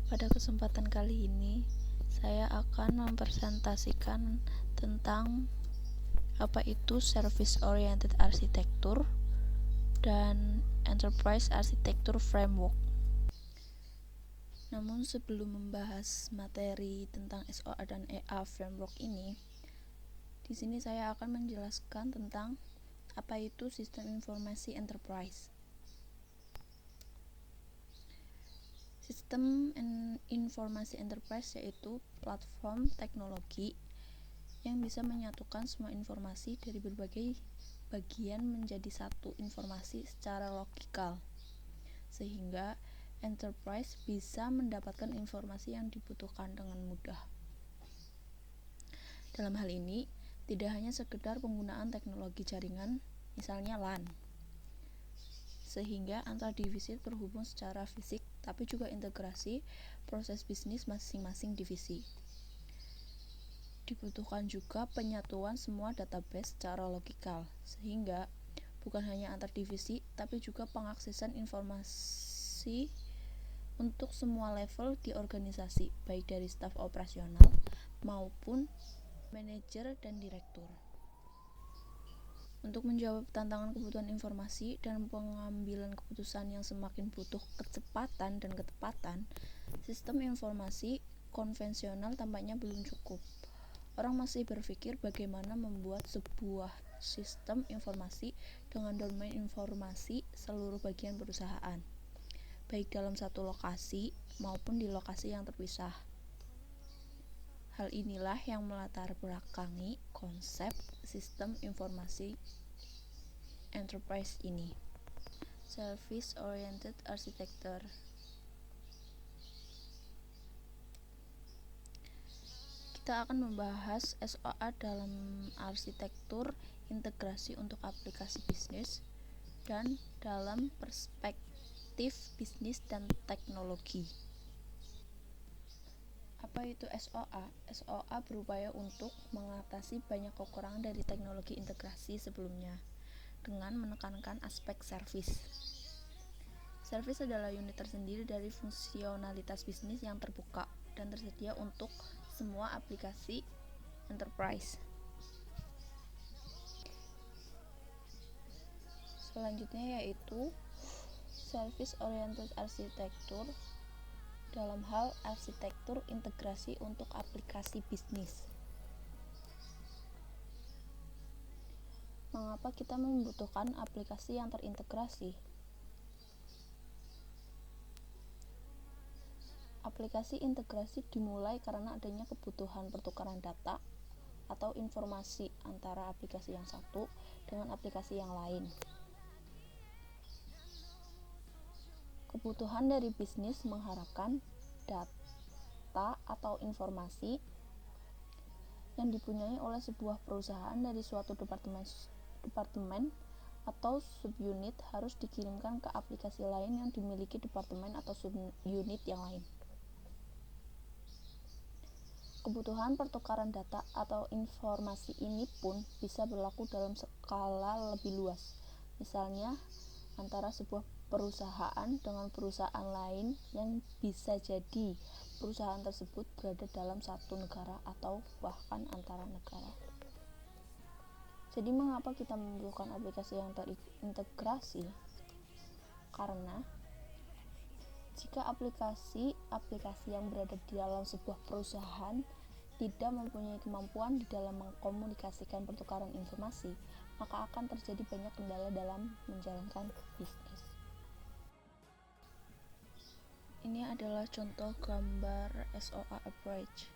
Pada kesempatan kali ini, saya akan mempresentasikan tentang apa itu Service Oriented Architecture dan Enterprise Architecture Framework. Namun sebelum membahas materi tentang SOA dan EA Framework ini, di sini saya akan menjelaskan tentang apa itu Sistem Informasi Enterprise. Sistem Informasi Enterprise yaitu platform teknologi yang bisa menyatukan semua informasi dari berbagai bagian menjadi satu informasi secara logikal, sehingga enterprise bisa mendapatkan informasi yang dibutuhkan dengan mudah. Dalam hal ini, tidak hanya sekedar penggunaan teknologi jaringan, misalnya LAN, sehingga antar divisi terhubung secara fisik, tapi juga integrasi proses bisnis masing-masing divisi. Dibutuhkan juga penyatuan semua database secara logikal, sehingga bukan hanya antar divisi, tapi juga pengaksesan informasi untuk semua level di organisasi, baik dari staf operasional maupun manajer dan direktur. Untuk menjawab tantangan kebutuhan informasi dan pengambilan keputusan yang semakin butuh kecepatan dan ketepatan, sistem informasi konvensional tampaknya belum cukup. Orang masih berpikir bagaimana membuat sebuah sistem informasi dengan domain informasi seluruh bagian perusahaan, baik dalam satu lokasi maupun di lokasi yang terpisah. Hal inilah yang melatar belakangi konsep sistem informasi enterprise ini. Service Oriented Architecture. Kita akan membahas SOA dalam arsitektur integrasi untuk aplikasi bisnis dan dalam perspektif bisnis dan teknologi. Apa itu SOA? SOA berupaya untuk mengatasi banyak kekurangan dari teknologi integrasi sebelumnya dengan menekankan aspek service. Service adalah unit tersendiri dari fungsionalitas bisnis yang terbuka dan tersedia untuk semua aplikasi enterprise. Selanjutnya yaitu Service Oriented Architecture dalam hal arsitektur integrasi untuk aplikasi bisnis. Mengapa kita membutuhkan aplikasi yang terintegrasi? Aplikasi integrasi dimulai karena adanya kebutuhan pertukaran data atau informasi antara aplikasi yang satu dengan aplikasi yang lain. Kebutuhan dari bisnis mengharapkan data atau informasi yang dipunyai oleh sebuah perusahaan dari suatu departemen atau subunit harus dikirimkan ke aplikasi lain yang dimiliki departemen atau subunit yang lain. Kebutuhan pertukaran data atau informasi ini pun bisa berlaku dalam skala lebih luas, misalnya antara sebuah perusahaan dengan perusahaan lain yang bisa jadi perusahaan tersebut berada dalam satu negara atau bahkan antara negara. Jadi mengapa kita membutuhkan aplikasi yang terintegrasi? Karena jika aplikasi yang berada di dalam sebuah perusahaan tidak mempunyai kemampuan di dalam mengkomunikasikan pertukaran informasi, maka akan terjadi banyak kendala dalam menjalankan bisnis. Ini adalah contoh gambar SOA approach.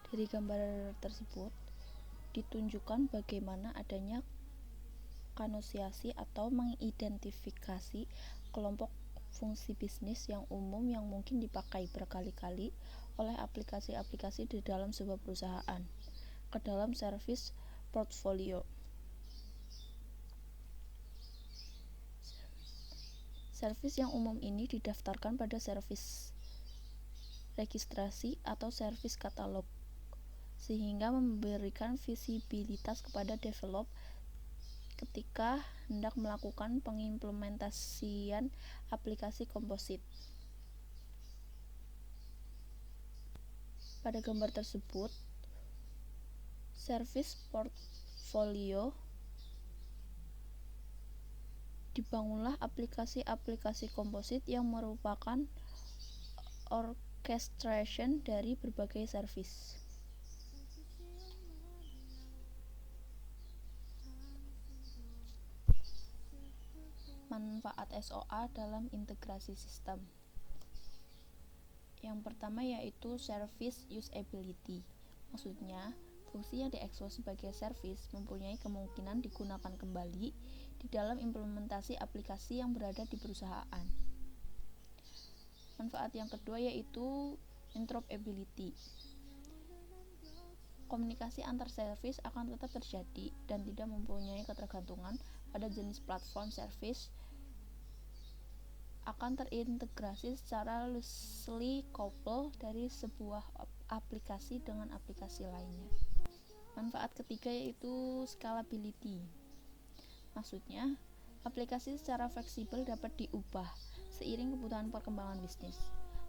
Dari gambar tersebut ditunjukkan bagaimana adanya kanosiasi atau mengidentifikasi kelompok fungsi bisnis yang umum yang mungkin dipakai berkali-kali oleh aplikasi-aplikasi di dalam sebuah perusahaan ke dalam service portfolio. Service yang umum ini didaftarkan pada service registrasi atau service katalog, sehingga memberikan visibilitas kepada develop ketika hendak melakukan pengimplementasian aplikasi komposit. Pada gambar tersebut, service portfolio dibangunlah aplikasi-aplikasi komposit yang merupakan orchestration dari berbagai service. Manfaat SOA dalam integrasi sistem. Yang pertama yaitu service usability. Maksudnya, fungsi yang diekspos sebagai service mempunyai kemungkinan digunakan kembali di dalam implementasi aplikasi yang berada di perusahaan. Manfaat yang kedua yaitu interoperability. Komunikasi antar service akan tetap terjadi dan tidak mempunyai ketergantungan pada jenis platform service, akan terintegrasi secara loosely coupled dari sebuah aplikasi dengan aplikasi lainnya. Manfaat ketiga yaitu scalability. Maksudnya, aplikasi secara fleksibel dapat diubah seiring kebutuhan perkembangan bisnis,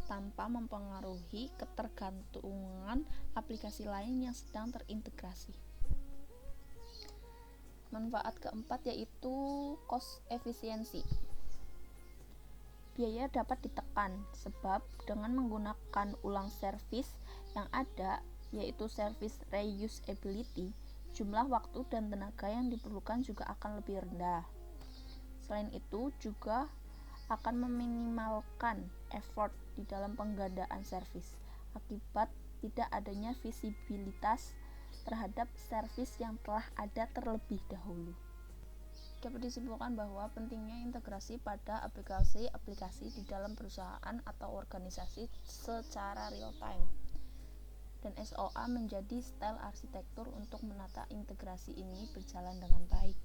tanpa mempengaruhi ketergantungan aplikasi lain yang sedang terintegrasi. Manfaat keempat yaitu cost efficiency. Biaya dapat ditekan sebab dengan menggunakan ulang service yang ada, yaitu service reusability, jumlah waktu dan tenaga yang diperlukan juga akan lebih rendah. Selain itu juga akan meminimalkan effort di dalam penggandaan service akibat tidak adanya visibilitas terhadap service yang telah ada terlebih dahulu. Dapat disimpulkan bahwa pentingnya integrasi pada aplikasi-aplikasi di dalam perusahaan atau organisasi secara real time, dan SOA menjadi style arsitektur untuk menata integrasi ini berjalan dengan baik.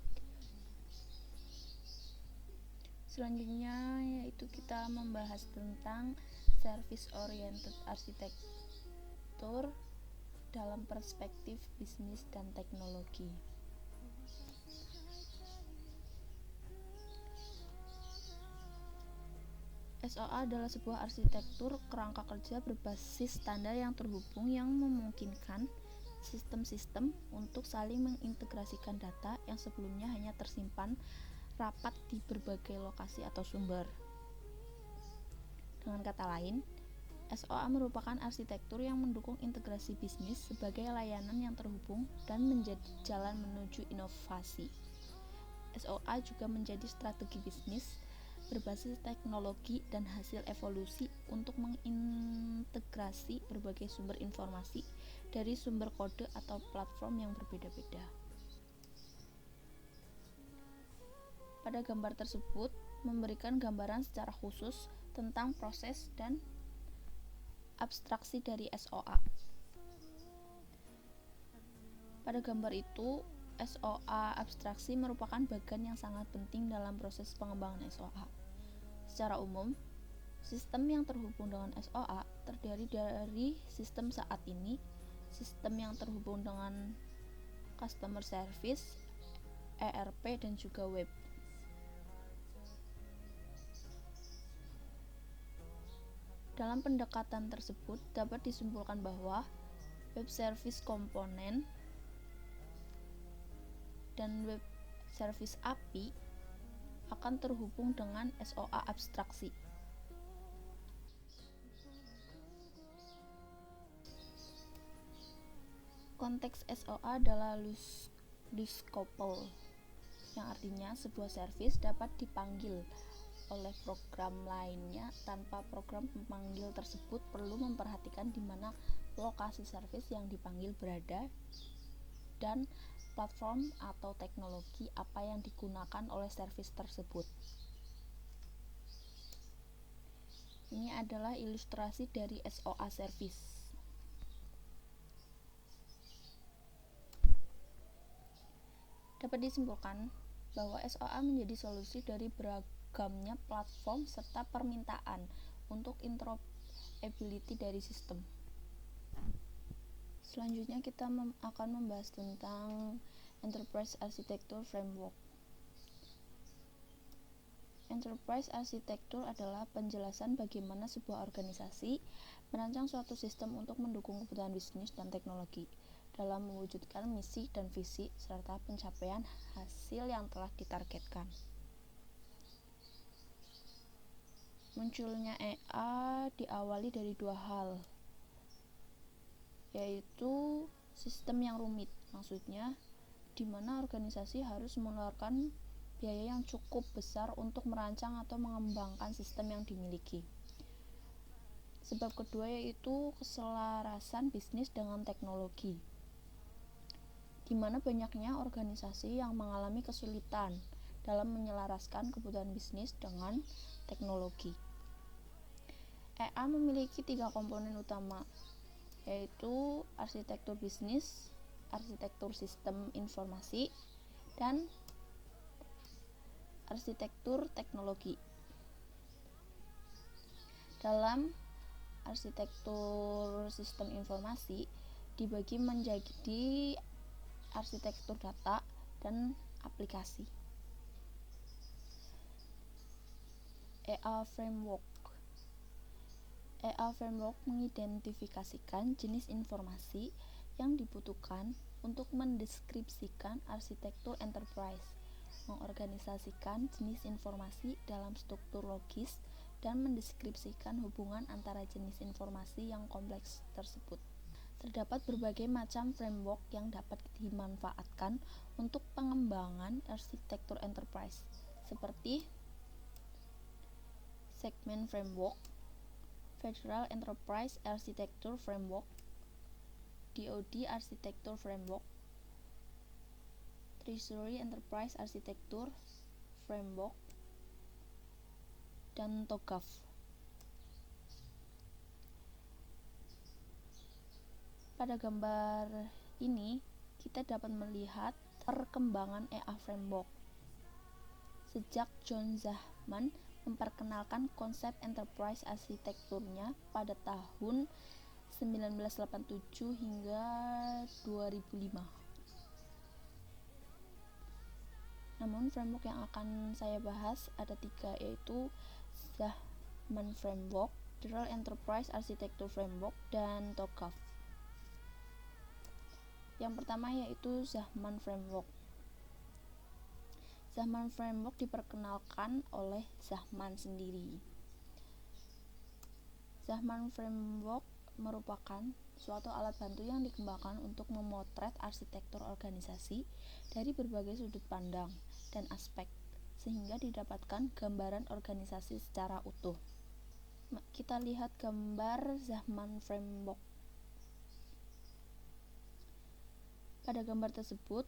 Selanjutnya yaitu kita membahas tentang service oriented arsitektur dalam perspektif bisnis dan teknologi. SOA adalah sebuah arsitektur kerangka kerja berbasis standar yang terhubung yang memungkinkan sistem-sistem untuk saling mengintegrasikan data yang sebelumnya hanya tersimpan rapat di berbagai lokasi atau sumber. Dengan kata lain, SOA merupakan arsitektur yang mendukung integrasi bisnis sebagai layanan yang terhubung dan menjadi jalan menuju inovasi. SOA juga menjadi strategi bisnis berbasis teknologi dan hasil evolusi untuk mengintegrasi berbagai sumber informasi dari sumber kode atau platform yang berbeda-beda. Pada gambar tersebut memberikan gambaran secara khusus tentang proses dan abstraksi dari SOA. Pada gambar itu, SOA abstraksi merupakan bagian yang sangat penting dalam proses pengembangan SOA. Secara umum, sistem yang terhubung dengan SOA terdiri dari sistem saat ini, sistem yang terhubung dengan customer service, ERP, dan juga web. Dalam pendekatan tersebut dapat disimpulkan bahwa web service komponen dan web service API akan terhubung dengan SOA abstraksi. Konteks SOA adalah loose coupled, yang artinya sebuah service dapat dipanggil oleh program lainnya tanpa program pemanggil tersebut perlu memperhatikan di mana lokasi service yang dipanggil berada dan platform atau teknologi apa yang digunakan oleh service tersebut. Ini adalah ilustrasi dari SOA service. Dapat disimpulkan bahwa SOA menjadi solusi dari beragamnya platform serta permintaan untuk interoperability dari sistem. Selanjutnya kita akan membahas tentang Enterprise Architecture Framework. Enterprise architecture adalah penjelasan bagaimana sebuah organisasi merancang suatu sistem untuk mendukung kebutuhan bisnis dan teknologi dalam mewujudkan misi dan visi serta pencapaian hasil yang telah ditargetkan. Munculnya EA diawali dari dua hal, yaitu sistem yang rumit, maksudnya di mana organisasi harus mengeluarkan biaya yang cukup besar untuk merancang atau mengembangkan sistem yang dimiliki. Sebab kedua yaitu keselarasan bisnis dengan teknologi, di mana banyaknya organisasi yang mengalami kesulitan dalam menyelaraskan kebutuhan bisnis dengan teknologi. EA memiliki 3 komponen utama, yaitu arsitektur bisnis, arsitektur sistem informasi, dan arsitektur teknologi. Dalam arsitektur sistem informasi dibagi menjadi arsitektur data dan aplikasi. EA Framework mengidentifikasikan jenis informasi yang dibutuhkan untuk mendeskripsikan arsitektur enterprise, mengorganisasikan jenis informasi dalam struktur logis, dan mendeskripsikan hubungan antara jenis informasi yang kompleks tersebut. Terdapat berbagai macam framework yang dapat dimanfaatkan untuk pengembangan arsitektur enterprise, seperti Segment Framework, Federal Enterprise Architecture Framework, DoD Architecture Framework, Treasury Enterprise Architecture Framework, dan TOGAF. Pada gambar ini kita dapat melihat perkembangan EA Framework. Sejak John Zahman memperkenalkan konsep enterprise arsitekturnya pada tahun 1987 hingga 2005. Namun framework yang akan saya bahas ada 3, yaitu Zahman Framework, Federal Enterprise Architecture Framework, dan TOGAF. Yang pertama yaitu Zahman Framework. Zahman Framework diperkenalkan oleh Zahman sendiri. Zahman Framework merupakan suatu alat bantu yang dikembangkan untuk memotret arsitektur organisasi dari berbagai sudut pandang dan aspek, sehingga didapatkan gambaran organisasi secara utuh. Kita lihat gambar Zahman Framework. Pada gambar tersebut,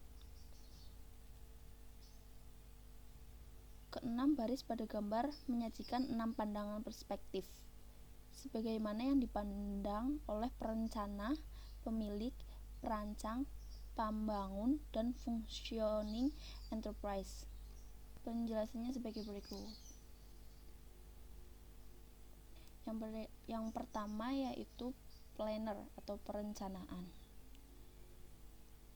keenam baris pada gambar menyajikan 6 pandangan perspektif, sebagaimana yang dipandang oleh perencana, pemilik, perancang, pembangun, dan functioning enterprise. Penjelasannya sebagai berikut. Yang pertama yaitu planner atau perencanaan.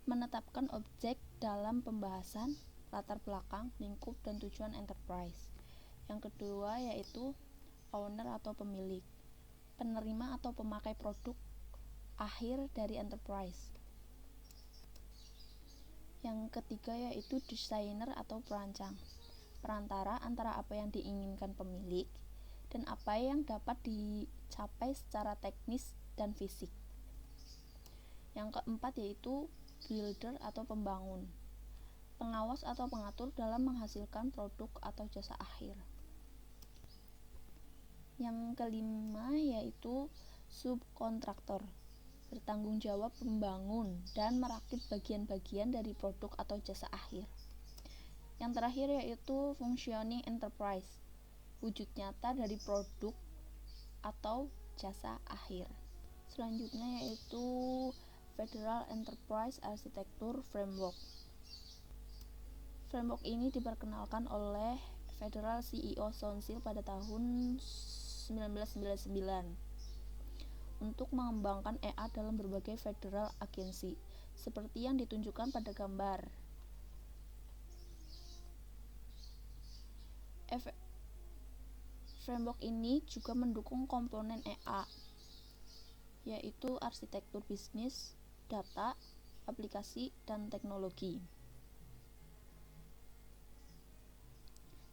Menetapkan objek dalam pembahasan, latar belakang, lingkup, dan tujuan enterprise. Yang kedua yaitu owner atau pemilik, penerima atau pemakai produk akhir dari enterprise. Yang ketiga yaitu desainer atau perancang, perantara antara apa yang diinginkan pemilik dan apa yang dapat dicapai secara teknis dan fisik. Yang keempat yaitu builder atau pembangun, pengawas atau pengatur dalam menghasilkan produk atau jasa akhir. Yang kelima yaitu subkontraktor, bertanggung jawab membangun dan merakit bagian-bagian dari produk atau jasa akhir. Yang terakhir yaitu functioning enterprise, wujud nyata dari produk atau jasa akhir. Selanjutnya yaitu Federal Enterprise Architecture Framework. Framework ini diperkenalkan oleh Federal CEO Council pada tahun 1999 untuk mengembangkan EA dalam berbagai federal agency, seperti yang ditunjukkan pada gambar. Framework ini juga mendukung komponen EA, yaitu arsitektur bisnis, data, aplikasi, dan teknologi.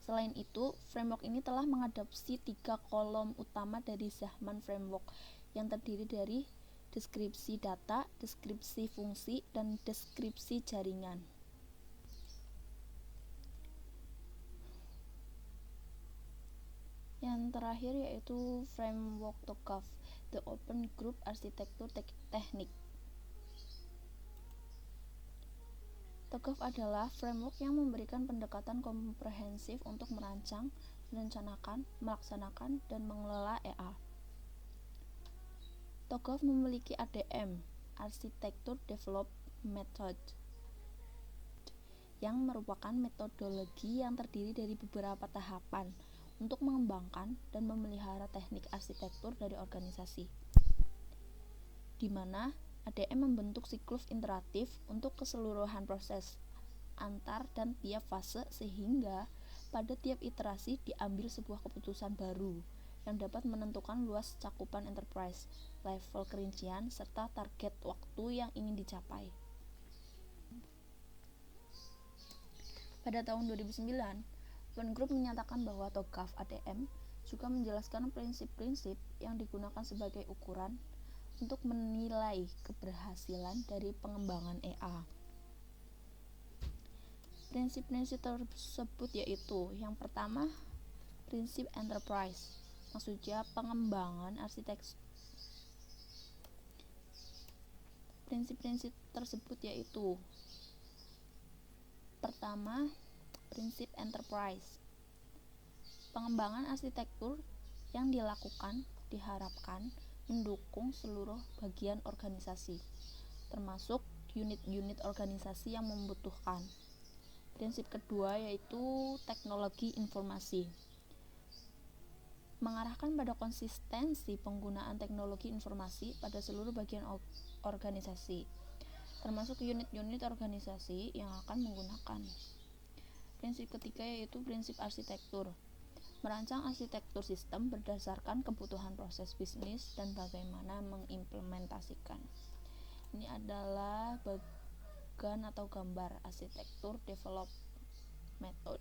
Selain itu, framework ini telah mengadopsi 3 kolom utama dari Zahman Framework yang terdiri dari deskripsi data, deskripsi fungsi, dan deskripsi jaringan. Yang terakhir yaitu framework TOGAF, The Open Group Architecture Technique. TOGAF adalah framework yang memberikan pendekatan komprehensif untuk merancang, merencanakan, melaksanakan, dan mengelola EA. TOGAF memiliki ADM, Architecture Development Method, yang merupakan metodologi yang terdiri dari beberapa tahapan untuk mengembangkan dan memelihara teknik arsitektur dari organisasi, di mana ADM membentuk siklus iteratif untuk keseluruhan proses antar dan tiap fase, sehingga pada tiap iterasi diambil sebuah keputusan baru yang dapat menentukan luas cakupan enterprise, level kerincian, serta target waktu yang ingin dicapai. Pada tahun 2009, Open Group menyatakan bahwa TOGAF ADM juga menjelaskan prinsip-prinsip yang digunakan sebagai ukuran untuk menilai keberhasilan dari pengembangan EA. Prinsip-prinsip tersebut yaitu, yang pertama, prinsip enterprise, maksudnya pengembangan arsitektur. Prinsip-prinsip tersebut yaitu, pertama, prinsip enterprise. Pengembangan arsitektur yang dilakukan diharapkan mendukung seluruh bagian organisasi, termasuk unit-unit organisasi yang membutuhkan. Prinsip kedua yaitu teknologi informasi. Mengarahkan pada konsistensi penggunaan teknologi informasi pada seluruh bagian organisasi, termasuk unit-unit organisasi yang akan menggunakan. Prinsip ketiga yaitu prinsip arsitektur. Merancang arsitektur sistem berdasarkan kebutuhan proses bisnis dan bagaimana mengimplementasikan. Ini adalah bagan atau gambar arsitektur development method.